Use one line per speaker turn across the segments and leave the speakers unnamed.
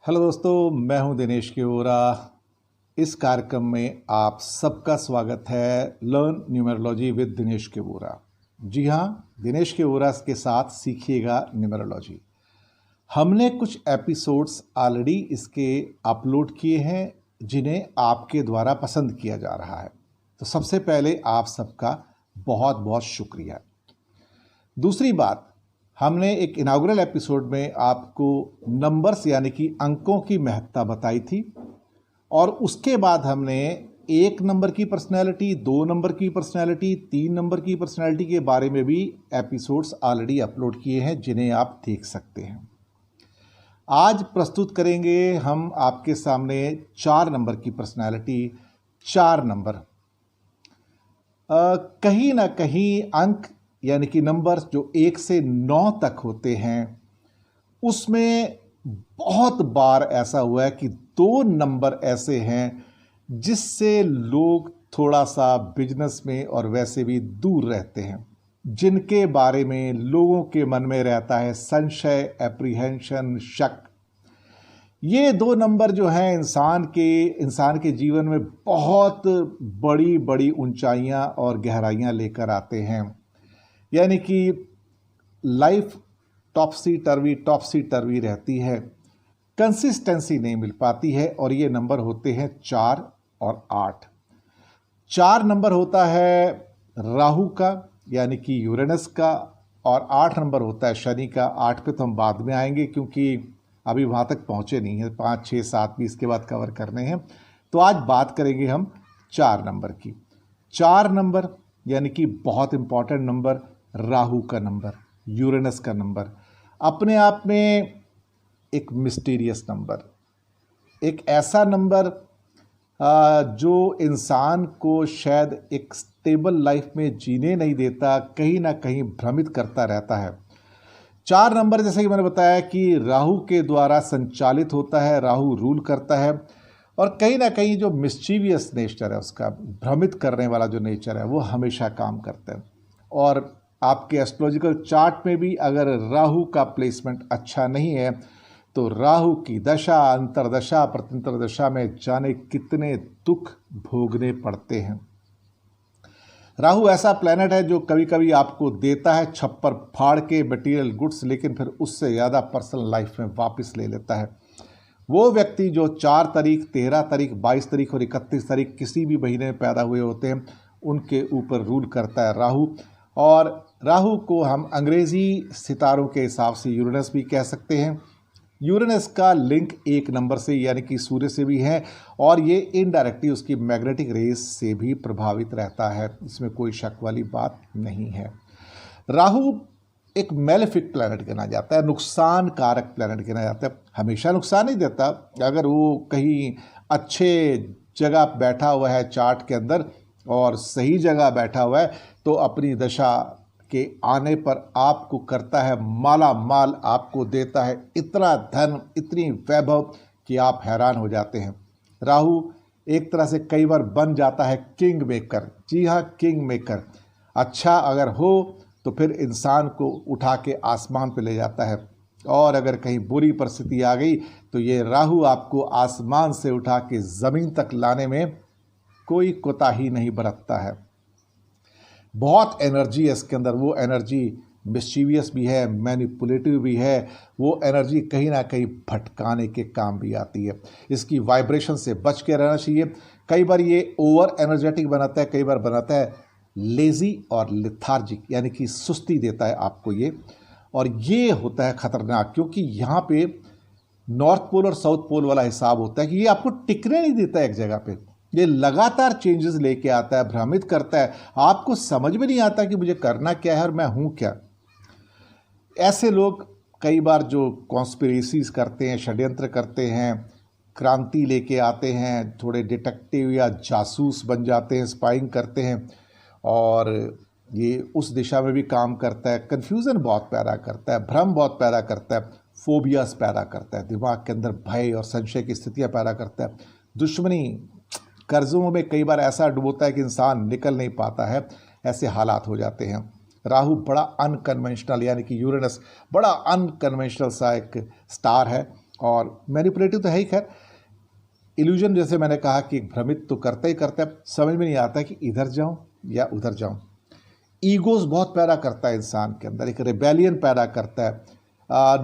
Hello दोस्तों, मैं हूं दिनेश केवरा। इस कार्यक्रम में आप सबका स्वागत है। Learn numerology with Dinesh Kewra. जी हां, दिनेश केवरा के साथ सीखिएगा न्यूमरोलॉजी। हमने कुछ एपिसोड्स ऑलरेडी इसके अपलोड किए हैं जिन्हें आपके द्वारा पसंद किया जा रहा है, तो सबसे पहले आप सबका बहुत बहुत शुक्रिया। दूसरी बात, हमने एक इनागुरल एपिसोड में आपको नंबर्स यानी कि अंकों की महत्ता बताई थी और उसके बाद हमने 1 नंबर की पर्सनैलिटी, 2 नंबर की पर्सनैलिटी, 3 नंबर की पर्सनैलिटी के बारे में भी एपिसोड्स ऑलरेडी अपलोड किए हैं जिन्हें आप देख सकते हैं। आज प्रस्तुत करेंगे हम आपके सामने 4 नंबर की पर्सनैलिटी। 4 नंबर कहीं ना कहीं अंक यानी कि नंबर्स जो 1 से 9 तक होते हैं, उसमें बहुत बार ऐसा हुआ है कि 2 नंबर ऐसे हैं जिससे लोग थोड़ा सा बिजनेस में और वैसे भी दूर रहते हैं, जिनके बारे में लोगों के मन में रहता है संशय, एप्रीहेंशन, शक। ये 2 नंबर जो हैं इंसान के जीवन में बहुत बड़ी बड़ी ऊंचाइयां और गहराइयां लेकर आते हैं। यानी कि लाइफ टॉपसी टर्वी रहती है, कंसिस्टेंसी नहीं मिल पाती है। और ये नंबर होते हैं 4 और 8। 4 नंबर होता है राहु का यानी कि यूरेनस का, और 8 नंबर होता है शनि का। 8 पे तो हम बाद में आएंगे क्योंकि अभी वहाँ तक पहुँचे नहीं हैं। 5, 6, 7 भी इसके बाद कवर करने हैं। तो आज बात करेंगे हम 4 नंबर की। 4 नंबर यानी कि बहुत इंपॉर्टेंट नंबर, राहु का नंबर, यूरेनस का नंबर, अपने आप में एक मिस्टीरियस नंबर, एक ऐसा नंबर जो इंसान को शायद एक स्टेबल लाइफ में जीने नहीं देता, कहीं ना कहीं भ्रमित करता रहता है। 4 नंबर जैसे कि मैंने बताया कि राहु के द्वारा संचालित होता है, राहु रूल करता है, और कहीं ना कहीं जो मिस्चीवियस नेचर है उसका, भ्रमित करने वाला जो नेचर है, वो हमेशा काम करता है। और आपके एस्ट्रोलॉजिकल चार्ट में भी अगर राहु का प्लेसमेंट अच्छा नहीं है तो राहु की दशा, अंतरदशा, प्रत्यंतर में जाने कितने दुख भोगने पड़ते हैं। राहु ऐसा प्लैनेट है जो कभी कभी आपको देता है छप्पर फाड़ के मटेरियल गुड्स, लेकिन फिर उससे ज़्यादा पर्सनल लाइफ में वापस ले लेता है। वो व्यक्ति जो 4 तारीख, 13 तारीख, 22 तारीख और 31 तारीख किसी भी महीने में पैदा हुए होते हैं, उनके ऊपर रूल करता है राहु। और राहु को हम अंग्रेजी सितारों के हिसाब से यूरेनस भी कह सकते हैं। यूरेनस का लिंक 1 नंबर से यानी कि सूर्य से भी है, और ये इनडायरेक्टली उसकी मैग्नेटिक रेज से भी प्रभावित रहता है, इसमें कोई शक वाली बात नहीं है। राहु एक मेलेफिक प्लैनेट गिना जाता है, नुकसान कारक प्लैनेट गिना जाता है। हमेशा नुकसान नहीं देता। अगर वो कहीं अच्छे जगह बैठा हुआ है चार्ट के अंदर और सही जगह बैठा हुआ है, तो अपनी दशा के आने पर आपको करता है माला माल, आपको देता है इतना धन, इतनी वैभव कि आप हैरान हो जाते हैं। राहु एक तरह से कई बार बन जाता है किंग मेकर। जी हाँ, किंग मेकर। अच्छा अगर हो तो फिर इंसान को उठा के आसमान पे ले जाता है, और अगर कहीं बुरी परिस्थिति आ गई तो ये राहु आपको आसमान से उठा के ज़मीन तक लाने में कोई कोताही नहीं बरतता है। बहुत एनर्जी है इसके अंदर। वो एनर्जी मिस्चीवियस भी है, मैनिपुलेटिव भी है। वो एनर्जी कहीं ना कहीं भटकाने के काम भी आती है। इसकी वाइब्रेशन से बच के रहना चाहिए। कई बार ये ओवर एनर्जेटिक बनाता है, कई बार बनाता है लेज़ी और लिथार्जिक, यानी कि सुस्ती देता है आपको ये। और ये होता है ख़तरनाक, क्योंकि यहाँ पे नॉर्थ पोल और साउथ पोल वाला हिसाब होता है कि ये आपको टिकने नहीं देता है एक जगह पे। ये लगातार चेंजेस लेके आता है, भ्रमित करता है। आपको समझ में नहीं आता कि मुझे करना क्या है और मैं हूँ क्या। ऐसे लोग कई बार जो कॉन्स्पिरेसीज करते हैं, षड्यंत्र करते हैं, क्रांति लेके आते हैं, थोड़े डिटेक्टिव या जासूस बन जाते हैं, स्पाइंग करते हैं, और ये उस दिशा में भी काम करता है। कन्फ्यूज़न बहुत पैदा करता है, भ्रम बहुत पैदा करता है, फोबियास पैदा करता है, दिमाग के अंदर भय और संशय की स्थितियाँ पैदा करता है। दुश्मनी, कर्जों में कई बार ऐसा डुबोता है कि इंसान निकल नहीं पाता है। ऐसे हालात हो जाते हैं। राहु बड़ा अनकन्वेंशनल, यानी कि यूरेनस बड़ा अनकन्वेंशनल सा एक स्टार है, और मैनिपुलेटिव तो है ही। खैर, इल्यूजन जैसे मैंने कहा कि भ्रमित तो करते ही करते, समझ में नहीं आता कि इधर जाऊं या उधर जाऊं। ईगोस बहुत पैदा करता है इंसान के अंदर, एक रेबेलियन पैदा करता है,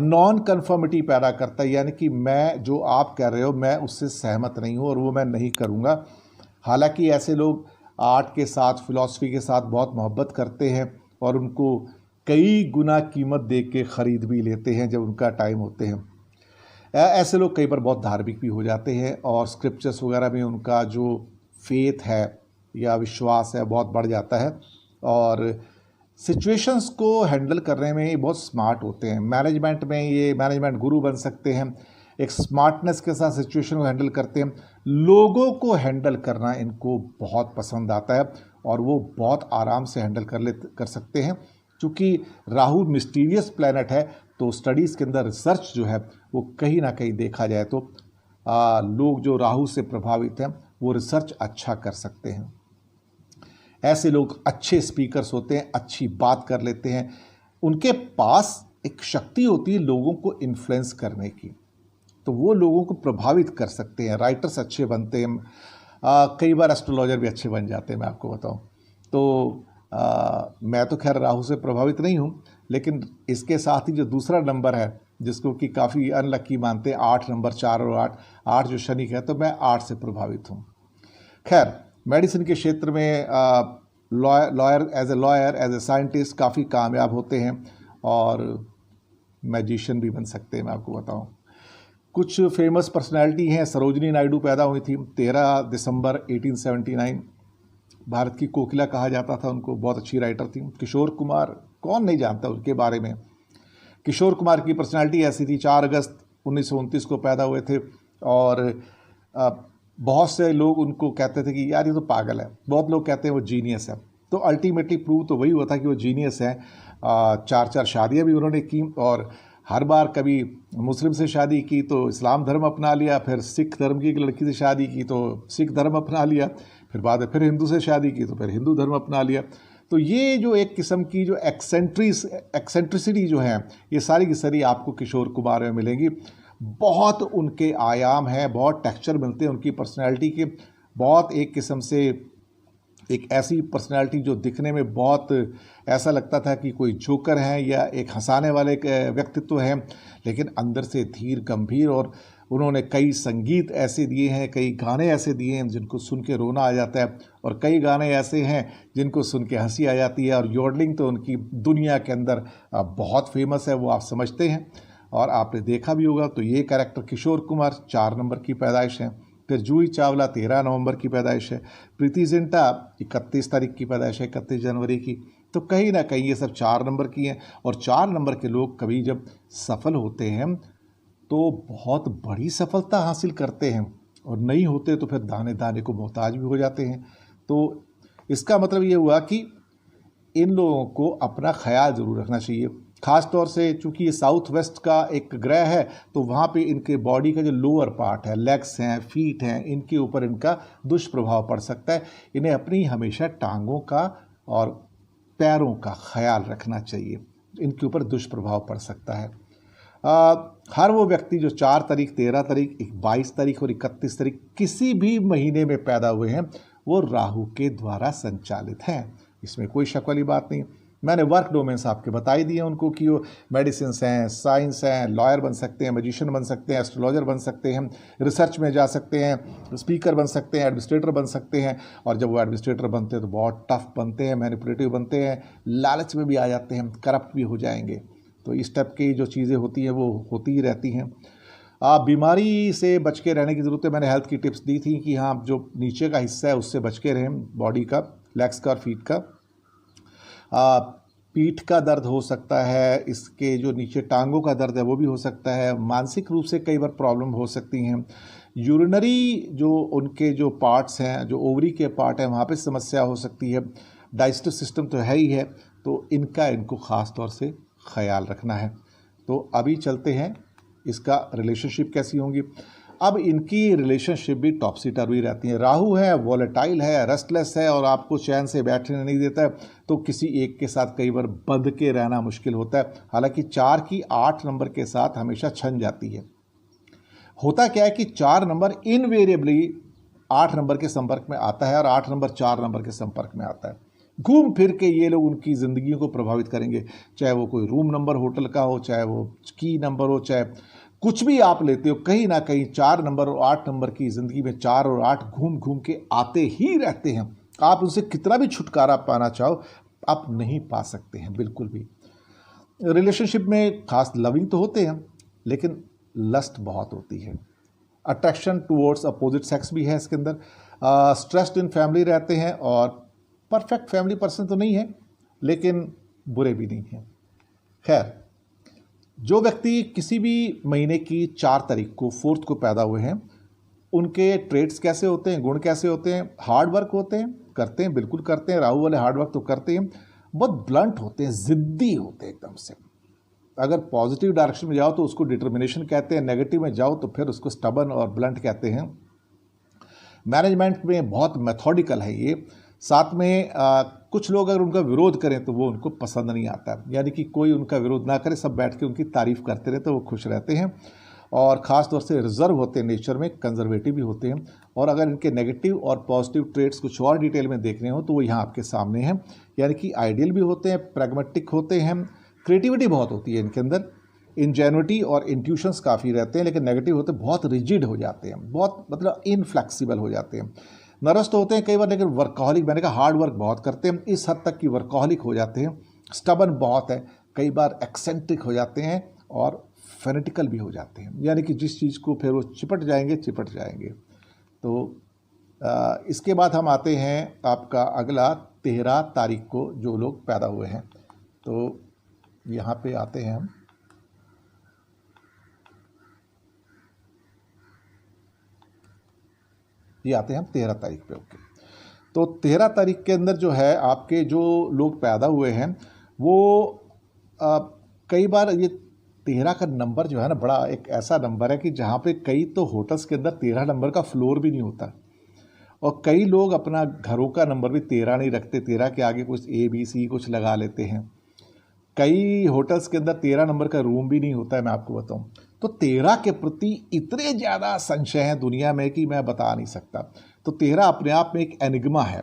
नॉन कन्फर्मिटी पैदा करता है, यानी कि मैं जो आप कह रहे हो मैं उससे सहमत नहीं हूँ और वो मैं नहीं करूँगा। हालांकि ऐसे लोग आर्ट के साथ, फिलॉसफी के साथ बहुत मोहब्बत करते हैं और उनको कई गुना कीमत दे के ख़रीद भी लेते हैं जब उनका टाइम होते हैं। ऐसे लोग कई बार बहुत धार्मिक भी हो जाते हैं और स्क्रिप्चर्स वगैरह में उनका जो फेथ है या विश्वास है बहुत बढ़ जाता है और सिचुएशंस को हैंडल करने में ये बहुत स्मार्ट होते हैं। मैनेजमेंट में ये मैनेजमेंट गुरु बन सकते हैं, एक स्मार्टनेस के साथ सिचुएशन को हैंडल करते हैं। लोगों को हैंडल करना इनको बहुत पसंद आता है और वो बहुत आराम से हैंडल कर सकते हैं। चूँकि राहु मिस्टीरियस प्लैनेट है तो स्टडीज़ के अंदर रिसर्च जो है वो कहीं ना कहीं देखा जाए तो लोग जो राहु से प्रभावित हैं वो रिसर्च अच्छा कर सकते हैं। ऐसे लोग अच्छे स्पीकर्स होते हैं, अच्छी बात कर लेते हैं, उनके पास एक शक्ति होती है लोगों को इन्फ्लुएंस करने की, तो वो लोगों को प्रभावित कर सकते हैं। राइटर्स अच्छे बनते हैं, कई बार एस्ट्रोलॉजर भी अच्छे बन जाते हैं, मैं आपको बताऊं तो। मैं तो खैर राहु से प्रभावित नहीं हूं, लेकिन इसके साथ ही जो दूसरा नंबर है जिसको कि काफ़ी अनलकी मानते हैं, 8 नंबर, 4 और 8 जो शनि का है, तो मैं 8 से प्रभावित हूँ। खैर, मेडिसिन के क्षेत्र में लॉयर, एज ए साइंटिस्ट काफ़ी कामयाब होते हैं और मैजिशियन भी बन सकते हैं, मैं आपको बताऊं। कुछ फेमस पर्सनालिटी हैं। सरोजिनी नायडू पैदा हुई थी 13 दिसंबर 1879। भारत की कोकिला कहा जाता था उनको, बहुत अच्छी राइटर थी। किशोर कुमार, कौन नहीं जानता उनके बारे में। किशोर कुमार की पर्सनालिटी ऐसी थी, 4 अगस्त 1929 को पैदा हुए थे और बहुत से लोग उनको कहते थे कि यार ये तो पागल है, बहुत लोग कहते हैं वो जीनियस है। तो अल्टीमेटली प्रूव तो वही हुआ था कि वो जीनियस है। 4 शादियाँ भी उन्होंने की और हर बार कभी मुस्लिम से शादी की तो इस्लाम धर्म अपना लिया, फिर सिख धर्म की एक लड़की से शादी की तो सिख धर्म अपना लिया, फिर बाद में फिर हिंदू से शादी की तो फिर हिंदू धर्म अपना लिया। तो ये जो एक किस्म की जो एक्सेंट्रिसिटी जो है, ये सारी की सारी आपको किशोर कुमार में मिलेंगी। बहुत उनके आयाम हैं, बहुत टेक्सचर मिलते हैं उनकी पर्सनैलिटी के। बहुत एक किस्म से एक ऐसी पर्सनैलिटी जो दिखने में बहुत ऐसा लगता था कि कोई जोकर है या एक हंसाने वाले व्यक्तित्व हैं, लेकिन अंदर से धीर गंभीर। और उन्होंने कई संगीत ऐसे दिए हैं, कई गाने ऐसे दिए हैं जिनको सुन के रोना आ जाता है और कई गाने ऐसे हैं जिनको सुन के हंसी आ जाती है। और योडलिंग तो उनकी दुनिया के अंदर बहुत फेमस है, वो आप समझते हैं और आपने देखा भी होगा। तो ये कैरेक्टर किशोर कुमार 4 नंबर की पैदाइश है। फिर जूही चावला 13 नवंबर की पैदाइश है। प्रीति जिंटा 31 तारीख की पैदाइश है, 31 जनवरी की। तो कहीं ना कहीं ये सब 4 नंबर की हैं और 4 नंबर के लोग कभी जब सफल होते हैं तो बहुत बड़ी सफलता हासिल करते हैं और नहीं होते तो फिर दाने दाने को मोहताज भी हो जाते हैं। तो इसका मतलब ये हुआ कि इन लोगों को अपना ख्याल ज़रूर रखना चाहिए। ख़ास तौर से चूँकि ये साउथ वेस्ट का एक ग्रह है तो वहाँ पे इनके बॉडी का जो लोअर पार्ट है, लेग्स हैं, फीट हैं, इनके ऊपर इनका दुष्प्रभाव पड़ सकता है। इन्हें अपनी हमेशा टांगों का और पैरों का ख्याल रखना चाहिए, इनके ऊपर दुष्प्रभाव पड़ सकता है। हर वो व्यक्ति जो 4 तारीख, 13 तारीख, 22 तारीख और 31 तारीख किसी भी महीने में पैदा हुए हैं वो राहु के द्वारा संचालित हैं, इसमें कोई शक वाली बात नहीं। मैंने वर्क डोमेन्स आपके बता ही दिए उनको कि वो मेडिसिन हैं, साइंस हैं, लॉयर बन सकते हैं, मैजिशियन बन सकते हैं, एस्ट्रोलॉजर बन सकते हैं, रिसर्च में जा सकते हैं, स्पीकर बन सकते हैं, एडमिनिस्ट्रेटर बन सकते हैं। और जब वो एडमिनिस्ट्रेटर बनते हैं तो बहुत टफ बनते हैं, मैनिपुलेटिव बनते हैं, लालच में भी आ जाते हैं, करप्ट भी हो जाएंगे। तो इस टाइप की जो चीज़ें होती हैं वो होती ही रहती हैं। आप बीमारी से बच के रहने की ज़रूरत है। मैंने हेल्थ की टिप्स दी थी कि हाँ, जो नीचे का हिस्सा है उससे बच के रहें, बॉडी का, लेग्स का और फीट का। पीठ का दर्द हो सकता है, इसके जो नीचे टांगों का दर्द है वो भी हो सकता है। मानसिक रूप से कई बार प्रॉब्लम हो सकती हैं। यूरिनरी जो उनके जो पार्ट्स हैं, जो ओवरी के पार्ट हैं, वहाँ पे समस्या हो सकती है। डाइजेस्टिव सिस्टम तो है ही है, तो इनको ख़ास तौर से ख्याल रखना है। तो अभी चलते हैं इसका रिलेशनशिप कैसी होंगी। अब इनकी रिलेशनशिप भी टॉपसी टर्वी रहती है। राहु है, वॉलेटाइल है, रेस्टलेस है और आपको चैन से बैठने नहीं देता है, तो किसी एक के साथ कई बार बंध के रहना मुश्किल होता है। हालांकि 4 की 8 नंबर के साथ हमेशा छन जाती है। होता क्या है कि 4 नंबर इनवेरिएबली 8 नंबर के संपर्क में आता है और 8 नंबर 4 नंबर के संपर्क में आता है। घूम फिर के ये लोग उनकी ज़िंदगी को प्रभावित करेंगे, चाहे वो कोई रूम नंबर होटल का हो, चाहे वो की नंबर हो, चाहे कुछ भी आप लेते हो, कहीं ना कहीं 4 नंबर और 8 नंबर की ज़िंदगी में 4 और 8 घूम घूम के आते ही रहते हैं। आप उनसे कितना भी छुटकारा पाना चाहो, आप नहीं पा सकते हैं बिल्कुल भी। रिलेशनशिप में खास लविंग तो होते हैं, लेकिन लस्ट बहुत होती है। अट्रैक्शन टुवर्ड्स अपोजिट सेक्स भी है इसके अंदर। स्ट्रेस्ड इन फैमिली रहते हैं और परफेक्ट फैमिली पर्सन तो नहीं है, लेकिन बुरे भी नहीं हैं। खैर, जो व्यक्ति किसी भी महीने की 4 तारीख को 4th को पैदा हुए हैं, उनके ट्रेड्स कैसे होते हैं, गुण कैसे होते हैं? हार्ड वर्क होते हैं, करते हैं, बिल्कुल करते हैं। राहु वाले हार्ड वर्क तो करते हैं, बहुत ब्लंट होते हैं, ज़िद्दी होते हैं एकदम से। अगर पॉजिटिव डायरेक्शन में जाओ तो उसको डिटर्मिनेशन कहते हैं, नेगेटिव में जाओ तो फिर उसको स्टबन और ब्लंट कहते हैं। मैनेजमेंट में बहुत मेथोडिकल है ये। साथ में कुछ लोग अगर उनका विरोध करें तो वो उनको पसंद नहीं आता, यानी कि कोई उनका विरोध ना करे, सब बैठ के उनकी तारीफ करते रहे तो वो खुश रहते हैं। और ख़ास तौर से रिजर्व होते हैं नेचर में, कंजर्वेटिव भी होते हैं। और अगर इनके नेगेटिव और पॉजिटिव ट्रेड्स कुछ और डिटेल में देखने हो तो वो यहाँ आपके सामने हैं। यानी कि आइडियल भी होते हैं, प्रैग्मेटिक होते हैं, क्रिएटिविटी बहुत होती है इनके अंदर, इंजेन्युइटी और इंट्यूशंस काफ़ी रहते हैं। लेकिन नेगेटिव होते बहुत रिजिड हो जाते हैं, बहुत मतलब इनफ्लेक्सिबल हो जाते हैं। नर्वस तो होते हैं कई बार, लेकिन वर्कहॉलिक, मैंने कहा हार्ड वर्क बहुत करते हैं, इस हद तक कि वर्कहॉलिक हो जाते हैं। स्टबन बहुत है, कई बार एक्सेंट्रिक हो जाते हैं और फेनेटिकल भी हो जाते हैं, यानी कि जिस चीज़ को फिर वो चिपट जाएंगे। तो इसके बाद हम आते हैं आपका अगला 13 तारीख को जो लोग पैदा हुए हैं। तो यहाँ पे आते हैं हम, ये आते हैं हम 13 तारीख पे। ओके, तो 13 तारीख के अंदर जो है आपके जो लोग पैदा हुए हैं वो कई बार ये 13 का नंबर जो है ना, बड़ा एक ऐसा नंबर है कि जहाँ पे कई तो होटल्स के अंदर 13 नंबर का फ्लोर भी नहीं होता, और कई लोग अपना घरों का नंबर भी 13 नहीं रखते, 13 के आगे कुछ ABC कुछ लगा लेते हैं। कई होटल्स के अंदर 13 नंबर का रूम भी नहीं होता है, मैं आपको बताऊं। तो 13 के प्रति इतने ज़्यादा संशय हैं दुनिया में कि मैं बता नहीं सकता। तो 13 अपने आप में एक एनिग्मा है।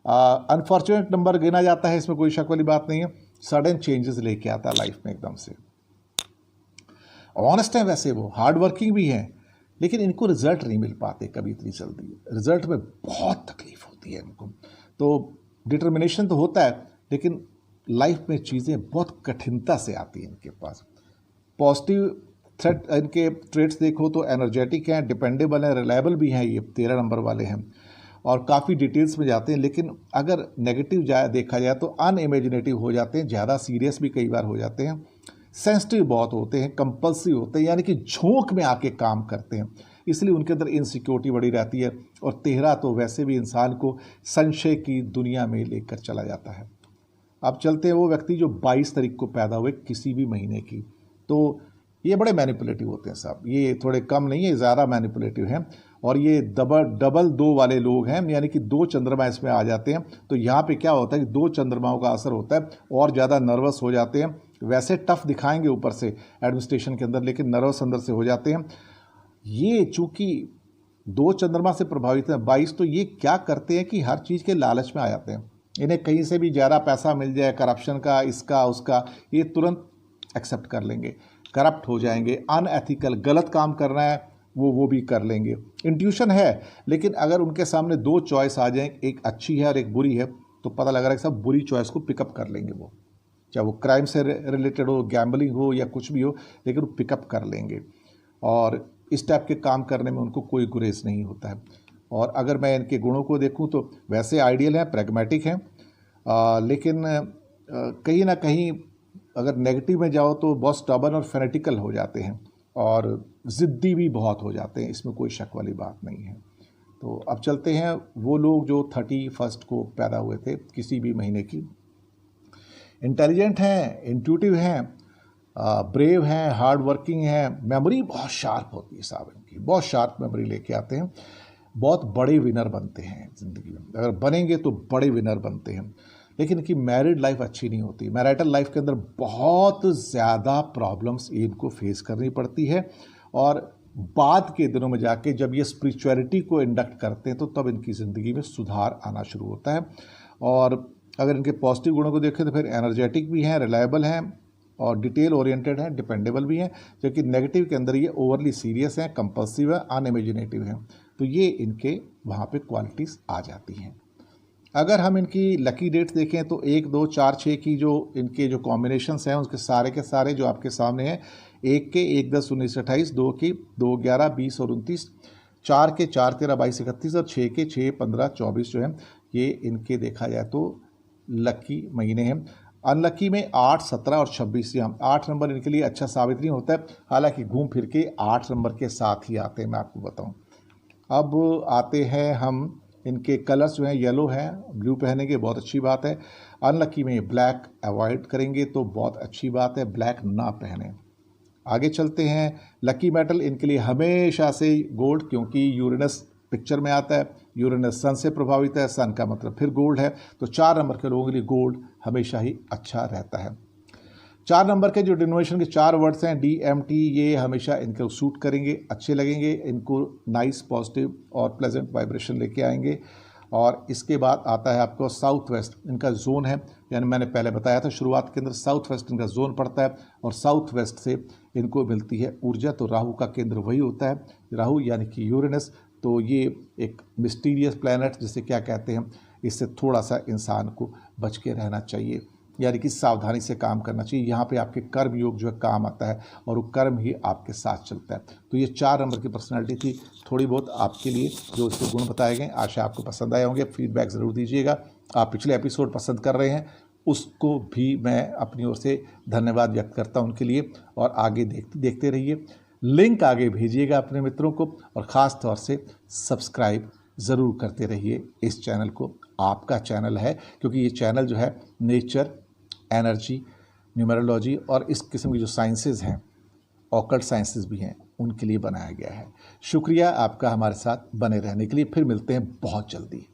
अनफॉर्चुनेट नंबर गिना जाता है, इसमें कोई शक वाली बात नहीं है। सडन चेंजेस लेके आता है लाइफ में एकदम से। ऑनेस्ट है वैसे, वो हार्ड वर्किंग भी हैं, लेकिन इनको रिजल्ट नहीं मिल पाते कभी इतनी जल्दी। रिजल्ट में बहुत तकलीफ होती है इनको। तो डिटर्मिनेशन तो होता है, लेकिन लाइफ में चीज़ें बहुत कठिनता से आती हैं इनके पास। पॉजिटिव थ्रेट इनके ट्रेड्स देखो तो एनर्जेटिक हैं, डिपेंडेबल हैं, रिलायबल भी हैं, ये 13 नंबर वाले हैं, और काफ़ी डिटेल्स में जाते हैं। लेकिन अगर नेगेटिव देखा जाए तो अनइमेजिनेटिव हो जाते हैं, ज़्यादा सीरियस भी कई बार हो जाते हैं, सेंसिटिव बहुत होते हैं, कंपल्सिव होते हैं, यानी कि झोंक में आके काम करते हैं, इसलिए उनके अंदर इनसिक्योरिटी बड़ी रहती है। और 13 तो वैसे भी इंसान को संशय की दुनिया में लेकर चला जाता है। अब चलते हैं वो व्यक्ति जो 22 तारीख को पैदा हुए किसी भी महीने की। तो ये बड़े मैनिपुलेटिव होते हैं साहब, ये थोड़े कम नहीं है, ज़्यादा मैनिपुलेटिव हैं। और ये डबल 2 वाले लोग हैं, यानी कि 2 चंद्रमा इसमें आ जाते हैं। तो यहाँ पे क्या होता है कि 2 चंद्रमाओं का असर होता है, और ज़्यादा नर्वस हो जाते हैं। वैसे टफ दिखाएंगे ऊपर से एडमिनिस्ट्रेशन के अंदर, लेकिन नर्वस अंदर से हो जाते हैं। ये चूँकि 2 चंद्रमा से प्रभावित है 22, तो ये क्या करते हैं कि हर चीज़ के लालच में आ जाते हैं। इन्हें कहीं से भी ज़्यादा पैसा मिल जाए, करप्शन का, इसका उसका, ये तुरंत एक्सेप्ट कर लेंगे, करप्ट हो जाएंगे, अनएथिकल, गलत काम करना है वो भी कर लेंगे। इंट्यूशन है, लेकिन अगर उनके सामने 2 चॉइस आ जाएं, एक अच्छी है और एक बुरी है, तो पता लग रहा है कि सब बुरी चॉइस को पिकअप कर लेंगे वो, चाहे वो क्राइम से रिलेटेड हो, गैम्बलिंग हो या कुछ भी हो, लेकिन वो पिकअप कर लेंगे। और इस टाइप के काम करने में उनको कोई गुरेज नहीं होता है। और अगर मैं इनके गुणों को देखूं तो वैसे आइडियल हैं, प्रैग्मेटिक हैं, लेकिन कहीं ना कहीं अगर नेगेटिव में जाओ तो बहुत स्टबर्न और फेनेटिकल हो जाते हैं, और ज़िद्दी भी बहुत हो जाते हैं, इसमें कोई शक वाली बात नहीं है। तो अब चलते हैं वो लोग जो 31 को पैदा हुए थे किसी भी महीने की। इंटेलिजेंट हैं, इंट्यूटिव हैं, ब्रेव हैं, हार्ड वर्किंग हैं, मेमोरी बहुत शार्प होती है साहब इनकी, बहुत शार्प मेमोरी लेके आते हैं, बहुत बड़े विनर बनते हैं ज़िंदगी में, अगर बनेंगे तो बड़े विनर बनते हैं। लेकिन इनकी मैरिड लाइफ अच्छी नहीं होती, मैरिटल लाइफ के अंदर बहुत ज़्यादा प्रॉब्लम्स इनको फेस करनी पड़ती है, और बाद के दिनों में जाके जब ये स्पिरिचुअलिटी को इंडक्ट करते हैं तो तब इनकी ज़िंदगी में सुधार आना शुरू होता है। और अगर इनके पॉजिटिव गुणों को देखें तो फिर एनर्जेटिक भी हैं, रिलायबल हैं और डिटेल ओरिएंटेड हैं, डिपेंडेबल भी हैं। जबकि नेगेटिव के अंदर ये ओवरली सीरियस हैं, कंपल्सिव है, अनइमेजिनेटिव हैं। तो ये इनके वहाँ पे क्वालिटीज़ आ जाती हैं। अगर हम इनकी लकी डेट देखें तो 1, 2, 4, 6 की जो इनके जो कॉम्बिनेशंस हैं उसके सारे के सारे जो आपके सामने हैं, 1 के 1, 10, 19, 28, 2 के 2, 11, 20 और 29, 4 के 4, 13, 22, 31 और 6 के 6, 15, 24 जो है ये इनके देखा जाए तो लकी महीने हैं। अनलकी में 8, 17 और 26, यहाँ 8 नंबर इनके लिए अच्छा साबित नहीं होता है, हालांकि घूम फिर के 8 नंबर के साथ ही आते हैं, मैं आपको बताऊं। अब आते हैं हम इनके कलर्स जो हैं, येलो है, ब्लू पहनेंगे बहुत अच्छी बात है। अनलकी में ब्लैक अवॉइड करेंगे तो बहुत अच्छी बात है, ब्लैक ना पहने। आगे चलते हैं, लकी मेटल इनके लिए हमेशा से गोल्ड, क्योंकि यूरेनस पिक्चर में आता है, यूरेनस सन से प्रभावित है, सन का मतलब फिर गोल्ड है, तो 4 नंबर के लोगों के लिए गोल्ड हमेशा ही अच्छा रहता है। 4 नंबर के जो डिनोमिनेशन के 4 वर्ड्स हैं DMT, ये हमेशा इनको सूट करेंगे, अच्छे लगेंगे, इनको नाइस पॉजिटिव और प्लेजेंट वाइब्रेशन लेके आएंगे। और इसके बाद आता है आपको साउथ वेस्ट, इनका जोन है, यानी मैंने पहले बताया था शुरुआत के अंदर साउथ वेस्ट इनका जोन पड़ता है और साउथ वेस्ट से इनको मिलती है ऊर्जा। तो राहु का केंद्र वही होता है, राहु यानी कि यूरेनस। तो ये एक मिस्टीरियस प्लैनेट जिसे क्या कहते हैं, इससे थोड़ा सा इंसान को बच के रहना चाहिए, यानी कि सावधानी से काम करना चाहिए। यहाँ पे आपके कर्म योग जो है काम आता है और वो कर्म ही आपके साथ चलता है। तो ये 4 नंबर की पर्सनालिटी थी, थोड़ी बहुत आपके लिए जो इसके गुण बताए गए, आशा आपको पसंद आए होंगे। फीडबैक ज़रूर दीजिएगा। आप पिछले एपिसोड पसंद कर रहे हैं उसको भी मैं अपनी ओर से धन्यवाद व्यक्त करता हूँ उनके लिए। और आगे देखते रहिए, लिंक आगे भेजिएगा अपने मित्रों को और ख़ास तौर से सब्सक्राइब ज़रूर करते रहिए इस चैनल को। आपका चैनल है, क्योंकि ये चैनल जो है नेचर, एनर्जी, न्यूमरोलॉजी और इस किस्म की जो साइंसेज हैं, ऑकल्ट साइंसेज भी हैं, उनके लिए बनाया गया है। शुक्रिया आपका हमारे साथ बने रहने के लिए। फिर मिलते हैं बहुत जल्दी।